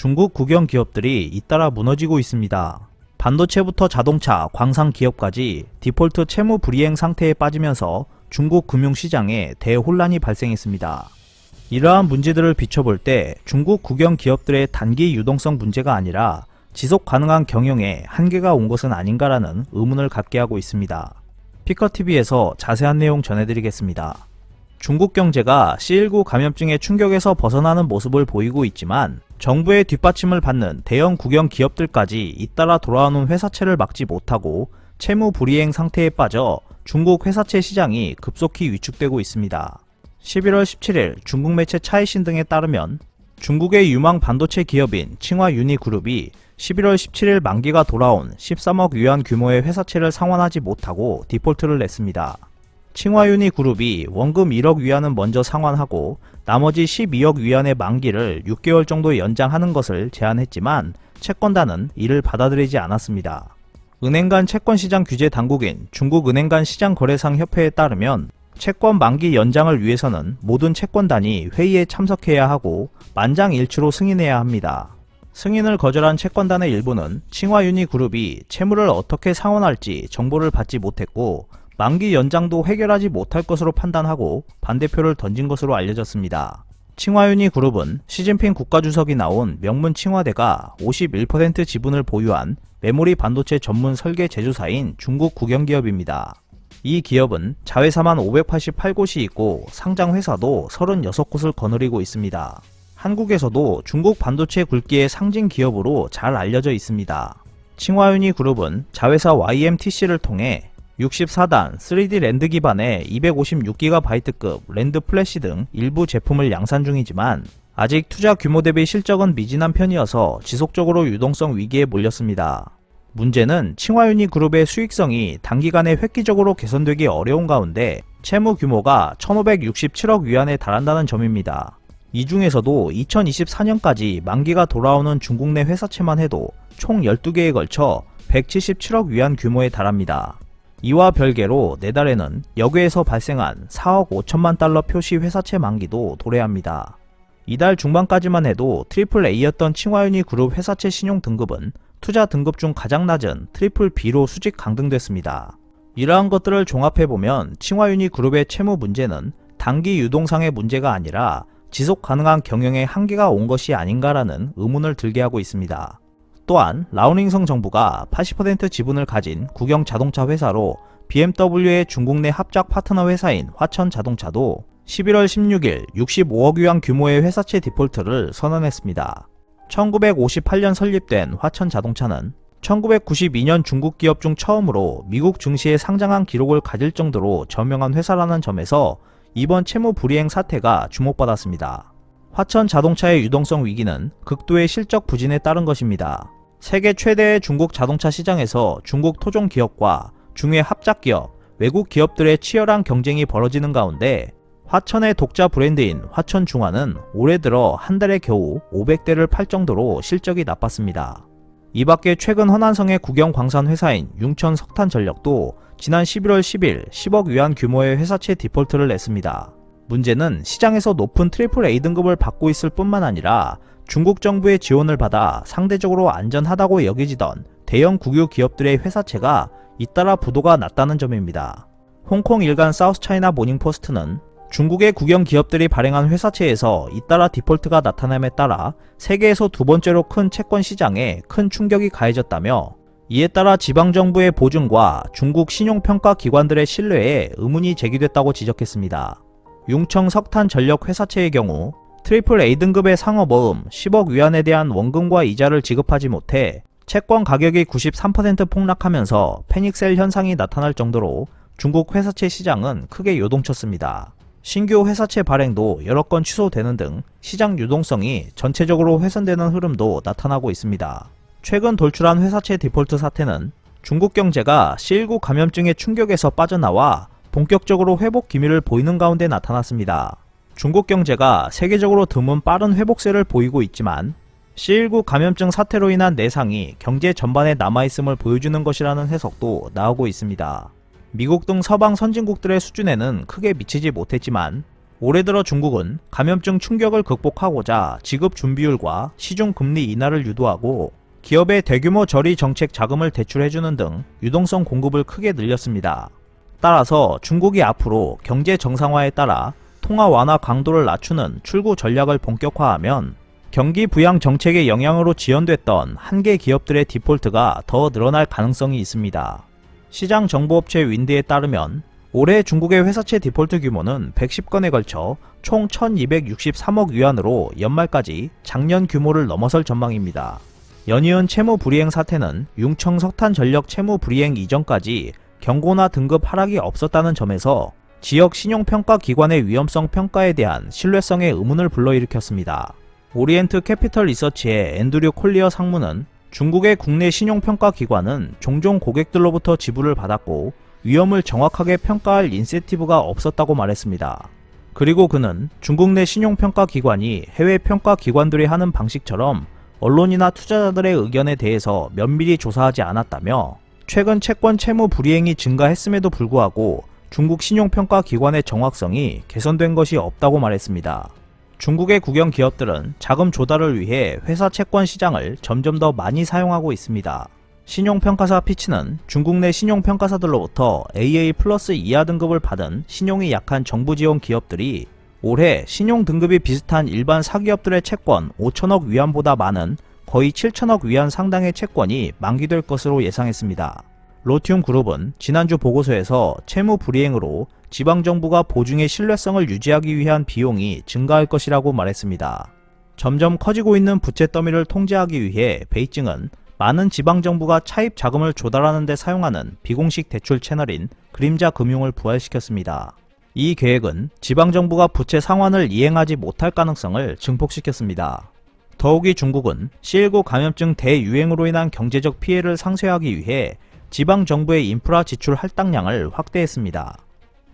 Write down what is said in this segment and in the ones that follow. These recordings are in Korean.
중국 국영 기업들이 잇따라 무너지고 있습니다. 반도체부터 자동차, 광산 기업까지 디폴트 채무 불이행 상태에 빠지면서 중국 금융시장에 대혼란이 발생했습니다. 이러한 문제들을 비춰볼 때 중국 국영 기업들의 단기 유동성 문제가 아니라 지속 가능한 경영에 한계가 온 것은 아닌가라는 의문을 갖게 하고 있습니다. 피커TV에서 자세한 내용 전해드리겠습니다. 중국 경제가 C19 감염증의 충격에서 벗어나는 모습을 보이고 있지만 정부의 뒷받침을 받는 대형 국영 기업들까지 잇따라 돌아오는 회사채를 막지 못하고 채무 불이행 상태에 빠져 중국 회사채 시장이 급속히 위축되고 있습니다. 11월 17일 중국 매체 차이신 등에 따르면 중국의 유망 반도체 기업인 칭화유니그룹이 11월 17일 만기가 돌아온 13억 위안 규모의 회사채를 상환하지 못하고 디폴트를 냈습니다. 칭화유니그룹이 원금 1억 위안은 먼저 상환하고 나머지 12억 위안의 만기를 6개월 정도 연장하는 것을 제안했지만 채권단은 이를 받아들이지 않았습니다. 은행 간 채권시장 규제 당국인 중국은행 간 시장거래상 협회에 따르면 채권 만기 연장을 위해서는 모든 채권단이 회의에 참석해야 하고 만장일치로 승인해야 합니다. 승인을 거절한 채권단의 일부는 칭화유니그룹이 채무를 어떻게 상환할지 정보를 받지 못했고 만기 연장도 해결하지 못할 것으로 판단하고 반대표를 던진 것으로 알려졌습니다. 칭화유니그룹은 시진핑 국가주석이 나온 명문 칭화대가 51% 지분을 보유한 메모리 반도체 전문 설계 제조사인 중국 국영기업입니다. 이 기업은 자회사만 588곳이 있고 상장회사도 36곳을 거느리고 있습니다. 한국에서도 중국 반도체 굴기의 상징 기업으로 잘 알려져 있습니다. 칭화유니그룹은 자회사 YMTC를 통해 64단 3D 랜드 기반의 256GB급 랜드 플래시 등 일부 제품을 양산 중이지만 아직 투자 규모 대비 실적은 미진한 편이어서 지속적으로 유동성 위기에 몰렸습니다. 문제는 칭화유니그룹의 수익성이 단기간에 획기적으로 개선되기 어려운 가운데 채무 규모가 1567억 위안에 달한다는 점입니다. 이 중에서도 2024년까지 만기가 돌아오는 중국 내 회사채만 해도 총 12개에 걸쳐 177억 위안 규모에 달합니다. 이와 별개로 내달에는 역외에서 발생한 4억 5천만 달러 표시 회사채 만기도 도래합니다. 이달 중반까지만 해도 AAA였던 칭화유니그룹 회사채 신용 등급은 투자 등급 중 가장 낮은 BBB로 수직 강등됐습니다. 이러한 것들을 종합해보면 칭화유니그룹의 채무 문제는 단기 유동상의 문제가 아니라 지속 가능한 경영에 한계가 온 것이 아닌가라는 의문을 들게 하고 있습니다. 또한 라오닝성 정부가 80% 지분을 가진 국영 자동차 회사로 BMW의 중국 내 합작 파트너 회사인 화천자동차도 11월 16일 65억 위안 규모의 회사채 디폴트를 선언했습니다. 1958년 설립된 화천자동차는 1992년 중국 기업 중 처음으로 미국 증시에 상장한 기록을 가질 정도로 저명한 회사라는 점에서 이번 채무 불이행 사태가 주목받았습니다. 화천자동차의 유동성 위기는 극도의 실적 부진에 따른 것입니다. 세계 최대의 중국 자동차 시장에서 중국 토종 기업과 중외 합작 기업, 외국 기업들의 치열한 경쟁이 벌어지는 가운데 화천의 독자 브랜드인 화천중화는 올해 들어 한 달에 겨우 500대를 팔 정도로 실적이 나빴습니다. 이 밖에 최근 허난성의 국영 광산 회사인 융천석탄전력도 지난 11월 10일 10억 위안 규모의 회사채 디폴트를 냈습니다. 문제는 시장에서 높은 AAA 등급을 받고 있을 뿐만 아니라 중국 정부의 지원을 받아 상대적으로 안전하다고 여겨지던 대형 국유 기업들의 회사채가 잇따라 부도가 났다는 점입니다. 홍콩 일간 사우스차이나 모닝포스트는 중국의 국영 기업들이 발행한 회사채에서 잇따라 디폴트가 나타남에 따라 세계에서 두 번째로 큰 채권 시장에 큰 충격이 가해졌다며 이에 따라 지방정부의 보증과 중국 신용평가 기관들의 신뢰에 의문이 제기됐다고 지적했습니다. 융청석탄전력 회사채의 경우 AAA 등급의 상업보험 10억 위안에 대한 원금과 이자를 지급하지 못해 채권 가격이 93% 폭락하면서 패닉셀 현상이 나타날 정도로 중국 회사채 시장은 크게 요동쳤습니다. 신규 회사채 발행도 여러 건 취소되는 등 시장 유동성이 전체적으로 훼손되는 흐름도 나타나고 있습니다. 최근 돌출한 회사채 디폴트 사태는 중국 경제가 C19 감염증의 충격에서 빠져나와 본격적으로 회복 기미를 보이는 가운데 나타났습니다. 중국 경제가 세계적으로 드문 빠른 회복세를 보이고 있지만 C19 감염증 사태로 인한 내상이 경제 전반에 남아있음을 보여주는 것이라는 해석도 나오고 있습니다. 미국 등 서방 선진국들의 수준에는 크게 미치지 못했지만 올해 들어 중국은 감염증 충격을 극복하고자 지급 준비율과 시중 금리 인하를 유도하고 기업의 대규모 저리 정책 자금을 대출해주는 등 유동성 공급을 크게 늘렸습니다. 따라서 중국이 앞으로 경제 정상화에 따라 통화 완화 강도를 낮추는 출구 전략을 본격화하면 경기 부양 정책의 영향으로 지연됐던 한계 기업들의 디폴트가 더 늘어날 가능성이 있습니다. 시장 정보업체 윈드에 따르면 올해 중국의 회사채 디폴트 규모는 110건에 걸쳐 총 1263억 위안으로 연말까지 작년 규모를 넘어설 전망입니다. 연이은 채무 불이행 사태는 융청 석탄전력 채무 불이행 이전까지 경고나 등급 하락이 없었다는 점에서 지역 신용평가 기관의 위험성 평가에 대한 신뢰성의 의문을 불러일으켰습니다. 오리엔트 캐피털 리서치의 앤드류 콜리어 상무는 중국의 국내 신용평가 기관은 종종 고객들로부터 지불을 받았고 위험을 정확하게 평가할 인센티브가 없었다고 말했습니다. 그리고 그는 중국 내 신용평가 기관이 해외 평가 기관들이 하는 방식처럼 언론이나 투자자들의 의견에 대해서 면밀히 조사하지 않았다며 최근 채권 채무 불이행이 증가했음에도 불구하고 중국 신용평가 기관의 정확성이 개선된 것이 없다고 말했습니다. 중국의 국영 기업들은 자금 조달을 위해 회사 채권 시장을 점점 더 많이 사용하고 있습니다. 신용평가사 피치는 중국 내 신용평가사들로부터 AA+ 이하 등급을 받은 신용이 약한 정부 지원 기업들이 올해 신용 등급이 비슷한 일반 사기업들의 채권 5천억 위안보다 많은 거의 7천억 위안 상당의 채권이 만기될 것으로 예상했습니다. 로튬 그룹은 지난주 보고서에서 채무 불이행으로 지방정부가 보증의 신뢰성을 유지하기 위한 비용이 증가할 것이라고 말했습니다. 점점 커지고 있는 부채 더미를 통제하기 위해 베이징은 많은 지방정부가 차입 자금을 조달하는 데 사용하는 비공식 대출 채널인 그림자 금융을 부활시켰습니다. 이 계획은 지방정부가 부채 상환을 이행하지 못할 가능성을 증폭시켰습니다. 더욱이 중국은 C19 감염증 대유행으로 인한 경제적 피해를 상쇄하기 위해 지방정부의 인프라 지출 할당량을 확대했습니다.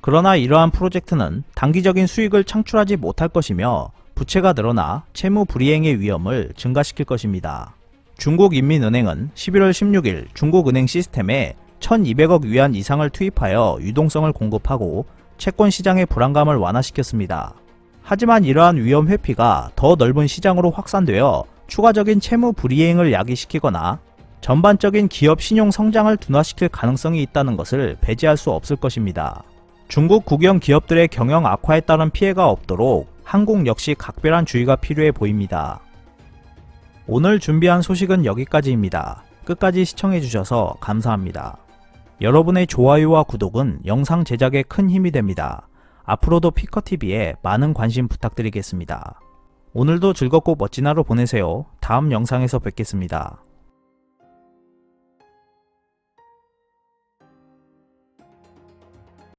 그러나 이러한 프로젝트는 단기적인 수익을 창출하지 못할 것이며 부채가 늘어나 채무 불이행의 위험을 증가시킬 것입니다. 중국인민은행은 11월 16일 중국은행 시스템에 1200억 위안 이상을 투입하여 유동성을 공급하고 채권 시장의 불안감을 완화시켰습니다. 하지만 이러한 위험 회피가 더 넓은 시장으로 확산되어 추가적인 채무 불이행을 야기시키거나 전반적인 기업 신용 성장을 둔화시킬 가능성이 있다는 것을 배제할 수 없을 것입니다. 중국 국영 기업들의 경영 악화에 따른 피해가 없도록 한국 역시 각별한 주의가 필요해 보입니다. 오늘 준비한 소식은 여기까지입니다. 끝까지 시청해주셔서 감사합니다. 여러분의 좋아요와 구독은 영상 제작에 큰 힘이 됩니다. 앞으로도 피커TV에 많은 관심 부탁드리겠습니다. 오늘도 즐겁고 멋진 하루 보내세요. 다음 영상에서 뵙겠습니다.